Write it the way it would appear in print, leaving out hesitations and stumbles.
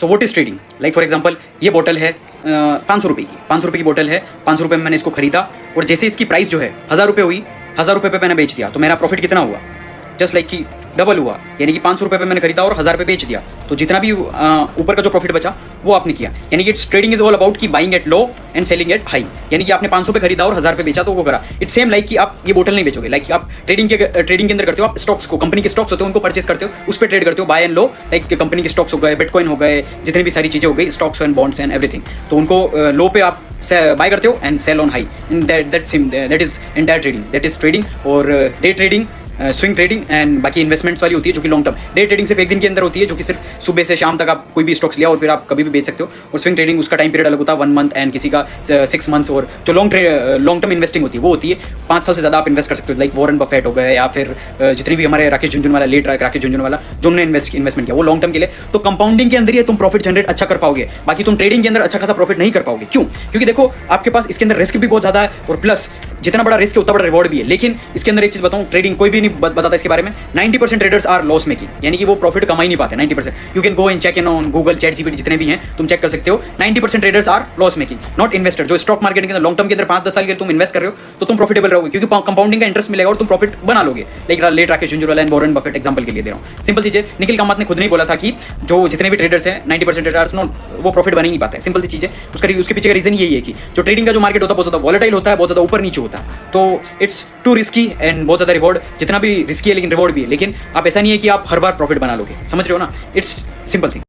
So what is trading? Like for example ये बोतल है 500 रुपये की, 500 रुपये की बोतल है, 500 रुपये में मैंने इसको खरीदा और जैसे इसकी प्राइस जो है 1000 रुपये हुई, 1000 रुपये पे मैंने बेच दिया, तो मेरा प्रॉफिट कितना हुआ? जस्ट लाइक कि डबल हुआ, यानी कि 500 रुपये पे मैंने खरीदा और 1000 पे बेच दिया, तो जितना भी ऊपर का जो प्रॉफिट बचा वो आपने किया। यानी कि it's trading is all about की buying at low and selling at high, यानी कि आपने 500 पे खरीदा और 1000 पे बेचा तो वो करा। इट्स सेम लाइक कि आप ये बोतल नहीं बेचोगे, लाइक आप ट्रेडिंग के अंदर करते हो, आप स्टॉक्स को, कंपनी के स्टॉक्स होते हैं उनको परचेस करते हो, उस पर ट्रेड करते हो, बाय एंड लो, लाइक कंपनी के स्टॉक्स हो गए, बिटकॉइन हो गए, जितनी भी सारी चीज़ें हो गई, stocks and bonds and everything, तो उनको लो पे आप बाय करते हो and sell on high. In that is entire trading, that is trading. और day trading, swing trading and बाकी इन्वेस्टमेंट्स वाली होती है जो कि लॉन्ग टर्म। डे ट्रेडिंग सिर्फ एक दिन के अंदर होती है, जो कि सिर्फ सुबह से शाम तक आप कोई भी स्टॉक्स लिया और फिर आप कभी भी बेच सकते हो। और स्विंग ट्रेडिंग उसका टाइम पीरियड अलग होता है, 1 मंथ एंड किसी का 6 मंथ्स। और जो लॉन्ग टर्म इन्वेस्टिंग होती है वो होती है 5 साल से ज़्यादा आप इन्वेस्ट कर सकते हो, लाइक वॉरेन बफेट हो गए या फिर जितने भी हमारे राकेश झुनझुनवाला, लेट राकेश झुनझुनवाला, जो उन्होंने इन्वेस्टमेंट किया वो लॉन्ग टर्म के लिए। तो कंपाउंडिंग के अंदर ही तुम प्रॉफिट जनरेट अच्छा कर पाओगे, बाकी तुम ट्रेडिंग के अंदर अच्छा खासा प्रॉफिट नहीं कर पाओगे। क्यों? क्योंकि देखो आपके पास इसके अंदर रिस्क भी बहुत ज़्यादा है और प्लस जितना बड़ा रिस्क है उतना बड़ा रिवॉर्ड भी है। लेकिन इसके अंदर एक चीज़ बताऊं, ट्रेडिंग कोई भी नहीं बताता इसके बारे में, 90% ट्रेडर्स आर लॉस मेकिंग, यानी कि वो प्रॉफिट कमा ही नहीं पाते 90%। You can go and check in on Google, chat GPT, जितने भी हैं तुम चेक कर सकते हो, 90% traders are loss making, not investor. जो स्टॉक मार्केट के अंदर लॉन्ग टर्म के अंदर 5-10 साल के तुम इन्वेस्ट कर रहे हो तो तुम प्रॉफिटेबल रहोगे, क्योंकि कंपाउंडिंग का इंटरेस्ट मिलेगा और तुम प्रॉफिट बना लोगे। Like let Rakesh Jhunjhunwala and Warren Buffett example के लिए दे रहा हूँ। सिंपल चीज़ है, निखिल कामत ने खुद नहीं बोला था कि जो जितने भी ट्रेडर्स हैं 90% ट्रेडर्स वो प्रॉफिट बन ही नहीं पाते। सिंपल सी चीज़ है, उसके पीछे का रीजन यही है कि जो ट्रेडिंग का जो मार्केट होता है बहुत ज़्यादा वॉलेटाइल होता है, बहुत ज़्यादा ऊपर नीचे होता है, तो इट्स टू रिस्की एंड बहुत ज़्यादा रिवॉर्ड, जितना भी रिस्की है लेकिन रिवॉर्ड भी है। लेकिन आप ऐसा नहीं है कि आप हर बार प्रॉफिट बना लोगे, समझ रहे हो ना? It's simple thing.